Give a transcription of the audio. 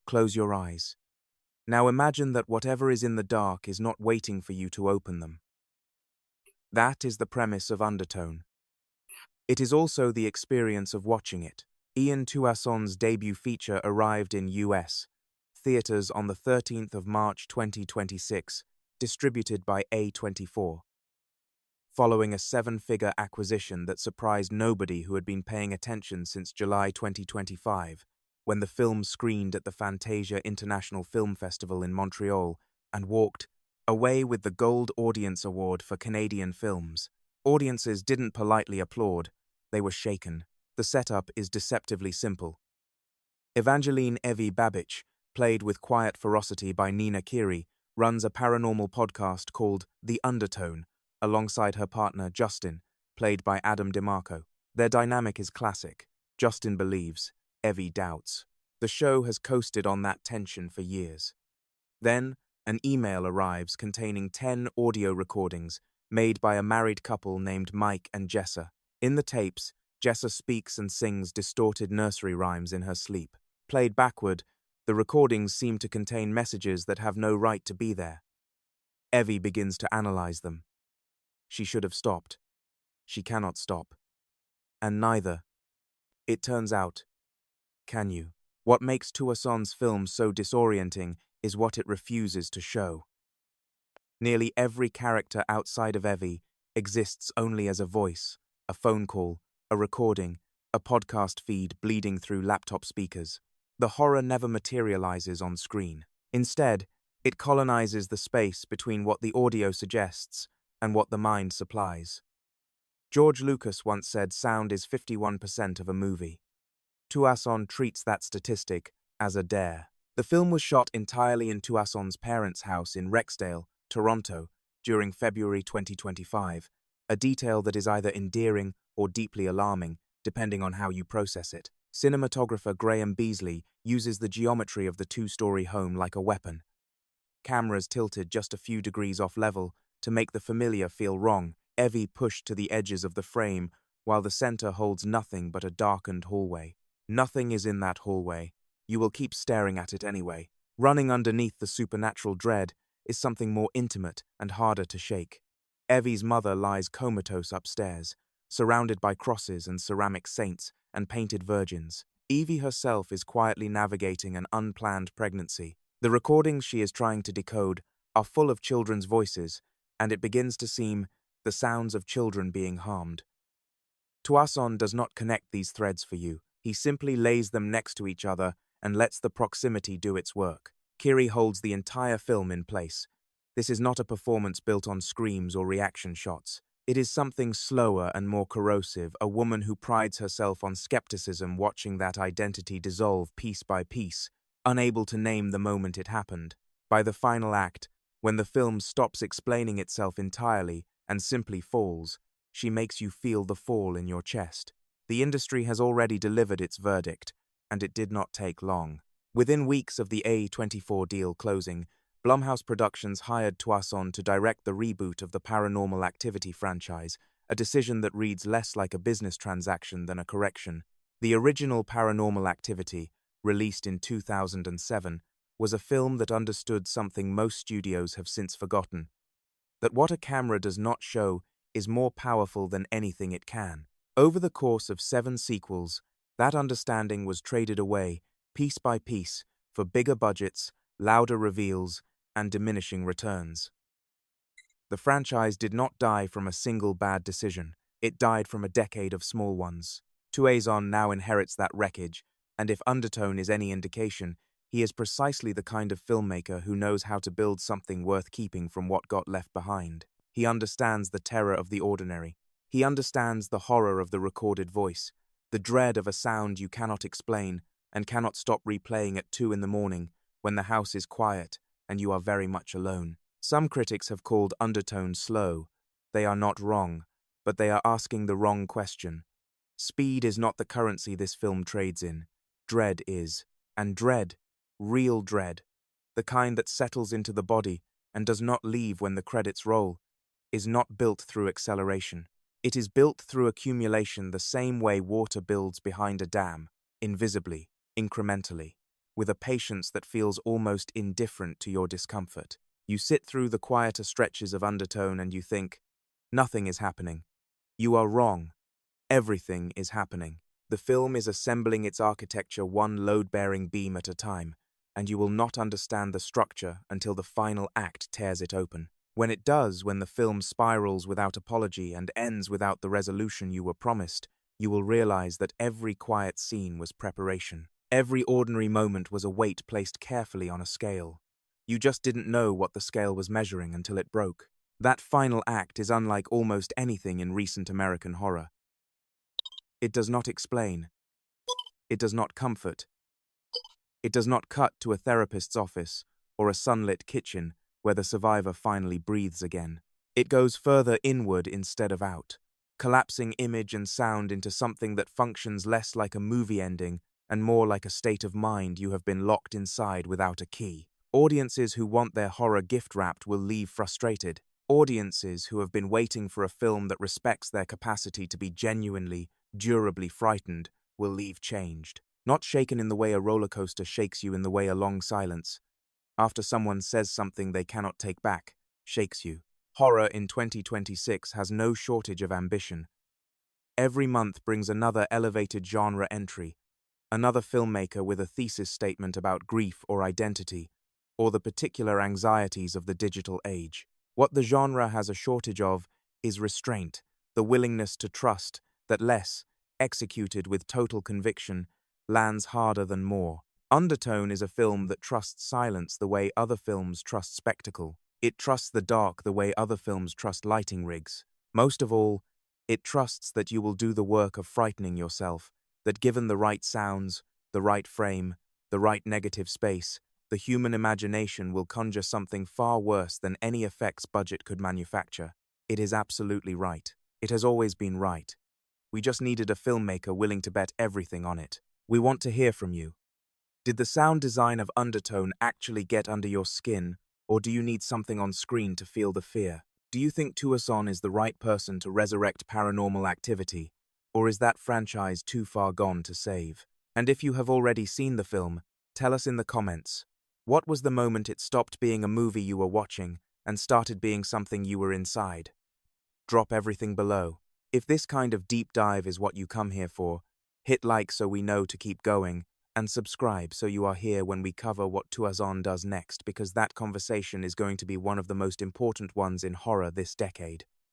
Close your eyes. Now imagine that whatever is in the dark is not waiting for you to open them. That is the premise of Undertone. It is also the experience of watching it. Tuason's debut feature arrived in US theaters on the 13th of March 2026, distributed by A24. Following a seven-figure acquisition that surprised nobody who had been paying attention since July 2025, when the film screened at the Fantasia International Film Festival in Montreal and walked away with the Gold Audience Award for Canadian films. Audiences didn't politely applaud, they were shaken. The setup is deceptively simple. Evangeline Evie Babich, played with quiet ferocity by Nina Kiri, runs a paranormal podcast called The Undertone, alongside her partner Justin, played by Adam DeMarco. Their dynamic is classic. Justin believes, Evie doubts. The show has coasted on that tension for years. Then, an email arrives containing 10 audio recordings made by a married couple named Mike and Jessa. In the tapes, Jessa speaks and sings distorted nursery rhymes in her sleep. Played backward, the recordings seem to contain messages that have no right to be there. Evie begins to analyze them. She should have stopped. She cannot stop. And neither, it turns out, can you. What makes Tuason's film so disorienting is what it refuses to show. Nearly every character outside of Evie exists only as a voice, a phone call, a recording, a podcast feed bleeding through laptop speakers. The horror never materializes on screen. Instead, it colonizes the space between what the audio suggests and what the mind supplies. George Lucas once said sound is 51% of a movie. Tuason treats that statistic as a dare. The film was shot entirely in Tuason's parents' house in Rexdale, Toronto, during February 2025, a detail that is either endearing or deeply alarming, depending on how you process it. Cinematographer Graham Beasley uses the geometry of the two-story home like a weapon. Cameras tilted just a few degrees off level to make the familiar feel wrong, Evie pushed to the edges of the frame, while the center holds nothing but a darkened hallway. Nothing is in that hallway. You will keep staring at it anyway. Running underneath the supernatural dread is something more intimate and harder to shake. Evie's mother lies comatose upstairs, surrounded by crosses and ceramic saints and painted virgins. Evie herself is quietly navigating an unplanned pregnancy. The recordings she is trying to decode are full of children's voices, and it begins to seem the sounds of children being harmed. Tuason does not connect these threads for you. He simply lays them next to each other and lets the proximity do its work. Kiri holds the entire film in place. This is not a performance built on screams or reaction shots. It is something slower and more corrosive, a woman who prides herself on skepticism watching that identity dissolve piece by piece, unable to name the moment it happened. By the final act, when the film stops explaining itself entirely and simply falls, she makes you feel the fall in your chest. The industry has already delivered its verdict, and it did not take long. Within weeks of the A24 deal closing, Blumhouse Productions hired Tuason to direct the reboot of the Paranormal Activity franchise, a decision that reads less like a business transaction than a correction. The original Paranormal Activity, released in 2007, was a film that understood something most studios have since forgotten: that what a camera does not show is more powerful than anything it can. Over the course of 7 sequels, that understanding was traded away, piece by piece, for bigger budgets, louder reveals, and diminishing returns. The franchise did not die from a single bad decision. It died from a decade of small ones. Tuason now inherits that wreckage, and if Undertone is any indication, he is precisely the kind of filmmaker who knows how to build something worth keeping from what got left behind. He understands the terror of the ordinary. He understands the horror of the recorded voice, the dread of a sound you cannot explain and cannot stop replaying at 2 in the morning when the house is quiet and you are very much alone. Some critics have called Undertone slow. They are not wrong, but they are asking the wrong question. Speed is not the currency this film trades in. Dread is. And dread, real dread, the kind that settles into the body and does not leave when the credits roll, is not built through acceleration. It is built through accumulation the same way water builds behind a dam, invisibly, incrementally. with a patience that feels almost indifferent to your discomfort. You sit through the quieter stretches of Undertone and you think, nothing is happening. You are wrong. Everything is happening. The film is assembling its architecture one load-bearing beam at a time, and you will not understand the structure until the final act tears it open. When it does, when the film spirals without apology and ends without the resolution you were promised, you will realize that every quiet scene was preparation. Every ordinary moment was a weight placed carefully on a scale. You just didn't know what the scale was measuring until it broke. That final act is unlike almost anything in recent American horror. It does not explain. It does not comfort. It does not cut to a therapist's office or a sunlit kitchen where the survivor finally breathes again. It goes further inward instead of out, collapsing image and sound into something that functions less like a movie ending and more like a state of mind you have been locked inside without a key. Audiences who want their horror gift-wrapped will leave frustrated. Audiences who have been waiting for a film that respects their capacity to be genuinely, durably frightened will leave changed. Not shaken in the way a roller coaster shakes you in the way a long silence, after someone says something they cannot take back, shakes you. Horror in 2026 has no shortage of ambition. Every month brings another elevated genre entry, another filmmaker with a thesis statement about grief or identity, or the particular anxieties of the digital age. What the genre has a shortage of is restraint, the willingness to trust that less, executed with total conviction, lands harder than more. Undertone is a film that trusts silence the way other films trust spectacle. It trusts the dark the way other films trust lighting rigs. Most of all, it trusts that you will do the work of frightening yourself, that given the right sounds, the right frame, the right negative space, the human imagination will conjure something far worse than any effects budget could manufacture. It is absolutely right. It has always been right. We just needed a filmmaker willing to bet everything on it. We want to hear from you. Did the sound design of Undertone actually get under your skin, or do you need something on screen to feel the fear? Do you think Tuason is the right person to resurrect Paranormal Activity, or is that franchise too far gone to save? And if you have already seen the film, tell us in the comments. What was the moment it stopped being a movie you were watching and started being something you were inside? Drop everything below. If this kind of deep dive is what you come here for, hit like so we know to keep going, and subscribe so you are here when we cover what Tuason does next, because that conversation is going to be one of the most important ones in horror this decade.